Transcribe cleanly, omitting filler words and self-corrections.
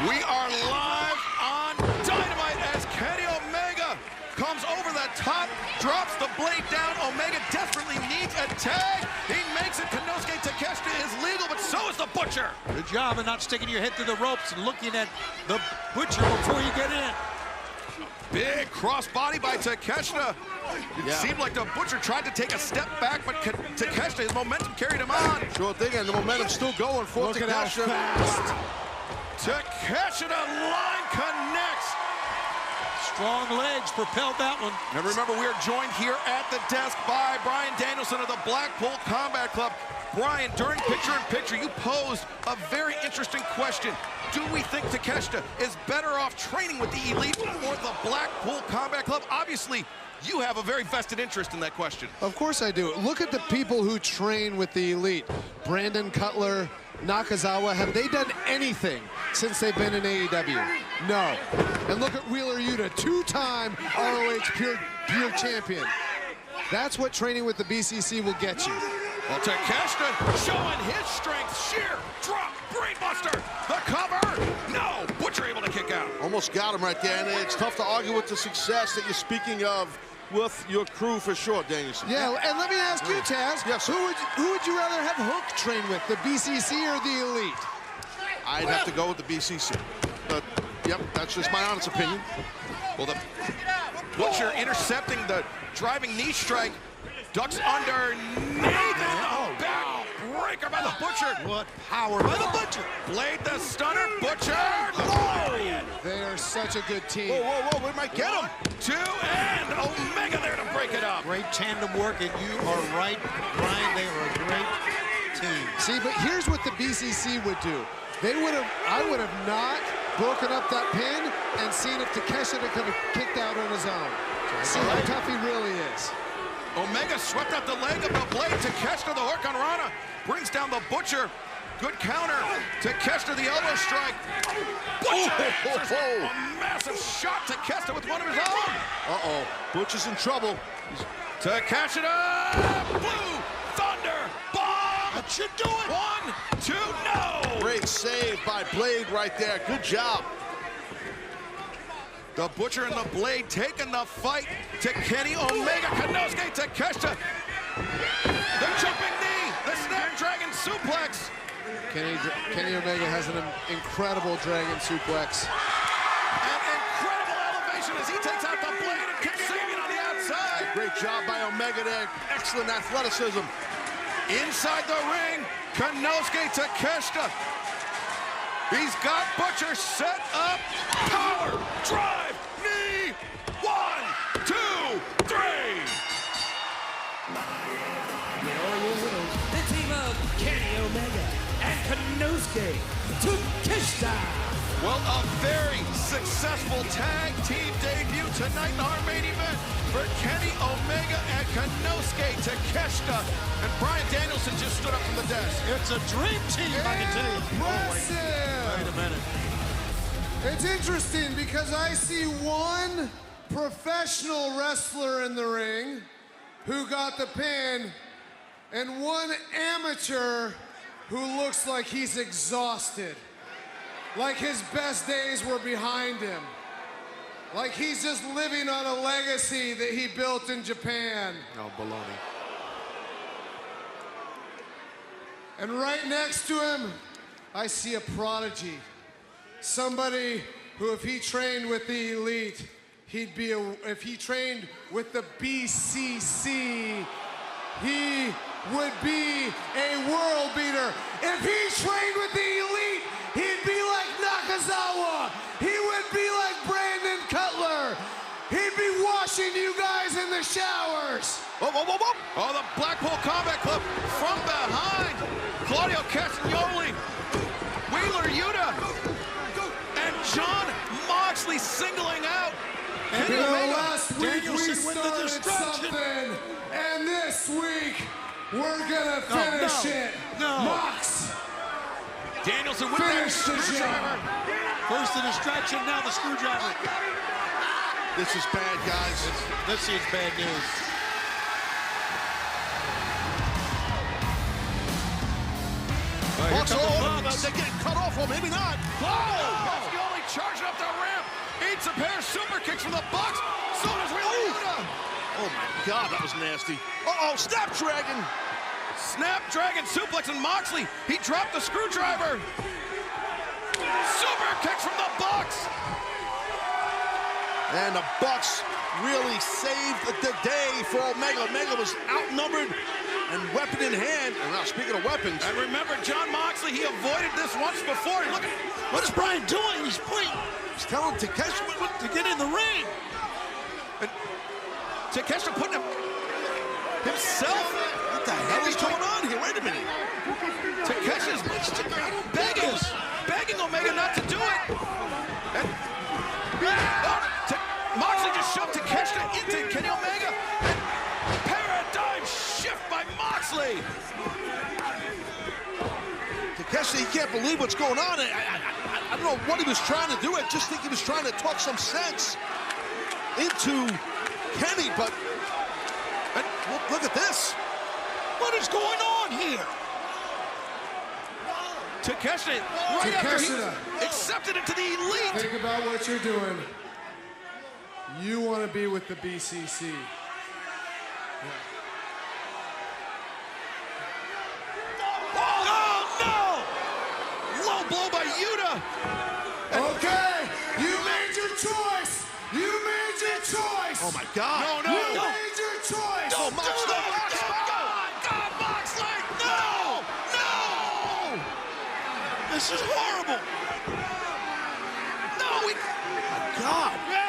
We are live on Dynamite as Kenny Omega comes over the top, drops the blade down. Omega desperately needs a tag. He makes it. Konosuke Takeshita is legal, but so is the Butcher. Good job of not sticking your head through the ropes and looking at the Butcher before you get in. Big crossbody by Takeshita. It seemed like the Butcher tried to take a step back, but Takeshita, his momentum carried him on. Sure thing, and the momentum's still going for Look Takeshita. at how fast. Takeshita-Line connects. Strong legs propelled that one. And remember, we are joined here at the desk by Bryan Danielson of the Blackpool Combat Club. Bryan, during picture-in-picture, you posed a very interesting question. Do we think Takeshita is better off training with the Elite or the Blackpool Combat Club? Obviously, you have a very vested interest in that question. Of course I do. Look at the people who train with the Elite. Brandon Cutler, Nakazawa, have they done anything since they've been in AEW? No. And look at Wheeler Yuta, two-time ROH pure champion. That's what training with the BCC will get you. Well, Takeshita showing his strength. Sheer drop, brainbuster. The cover. No, Butcher able to kick out. Almost got him right there, and it's tough to argue with the success that you're speaking of with your crew for sure, Danielson. Yeah, and let me ask you, Taz. Yes, sir. Who would you rather have Hook train with, the BCC or the Elite? I'd have to go with the BCC. But, yep, that's just my honest opinion. Well, the Butcher intercepting the driving knee strike. Ducks underneath. Oh, back breaker by the Butcher. What power by the Butcher. Blade the stunner. Butcher. Oh. They are such a good team. Whoa, whoa, whoa, we might get him. 2, and Omega there to break it up. Great tandem work, and you are right, Bryan. They are a great team. See, but here's what the BCC would do. I would have not broken up that pin and seen if Takeshita could have kicked out on his own. See how tough he really is. Omega swept up the leg of the blade. Takeshita, the hook on Rana, brings down the Butcher. Good counter. Takeshita, the elbow strike. Butcher, a massive shot. Takeshita with one of his own. Uh-oh, Butcher's in trouble. Takeshita, blue thunder bomb. What you doing? 1, 2, no. Great save by Blade right there. Good job. The Butcher and the Blade taking the fight to Kenny Omega. Konosuke Takeshita. The jumping knee. The Snapdragon suplex. Kenny Omega has an incredible dragon suplex. An incredible elevation as he takes out the Blade and kicks Sabian on the outside. Great job by Omega there. Excellent athleticism. Inside the ring, Konosuke Takeshita. He's got Butcher set up. Power, drive, knee. 1, 2, 3. The team of Kenny Omega and Konosuke Takeshita. Well, a very successful tag team debut tonight in our main event for Kenny Omega and Konosuke Takeshita. And Bryan Danielson just stood up from the desk. It's a dream team, I can tell you. Impressive. Wait a minute. It's interesting because I see one professional wrestler in the ring who got the pin and one amateur who looks like he's exhausted. Like his best days were behind him. Like he's just living on a legacy that he built in Japan. Oh, baloney. And right next to him, I see a prodigy. Somebody who, if he trained with the Elite, if he trained with the BCC, he would be a world beater. If he trained with the Elite, he'd be like Nakazawa. He would be like Brandon Cutler. He'd be washing you guys in the showers. Whoa, whoa, whoa, whoa. Oh, the Blackpool Combat Club from behind. Claudio Castagnoli, Wheeler Yuta, and Jon Moxley singling out. And Kenny Omega. last week Danielson we with the started destruction. something, and this week we're gonna finish it. No. Mox, Danielson with that finish the screwdriver. job. First the distraction, now the screwdriver. This is bad, guys. This is bad news. Bucks, they're getting cut off, or maybe not. Oh! pushing up the ramp. Eats a pair of super kicks from the box. So does Yuta. Oh my God, that was nasty. Uh-oh, Snapdragon. Snapdragon suplex and Moxley. He dropped the screwdriver. Super kicks from the box. And the Bucks really saved the day for Omega. Omega was outnumbered and weapon in hand. And now, speaking of weapons. And remember, Jon Moxley, he avoided this once before. Look at What is Bryan doing? He's telling Takeshita to get in the ring. and Takeshita putting himself. What the hell is going on here? Wait a minute. Takeshi's begging Omega not to do it. And, Moxley just shoved Takeshita into Kenny Omega. And paradigm shift by Moxley. Takeshita, he can't believe what's going on. I don't know what he was trying to do. I just think he was trying to talk some sense into Kenny, but look at this. What is going on here? Takeshita, right after he accepted into the Elite. Think about what you're doing. You want to be with the BCC. Oh, no! Low blow by Yuta. Okay, you made your choice. You made your choice. Oh my God. No. You made your choice. Oh, Moxley. God, Moxley! No! This is horrible. No, God.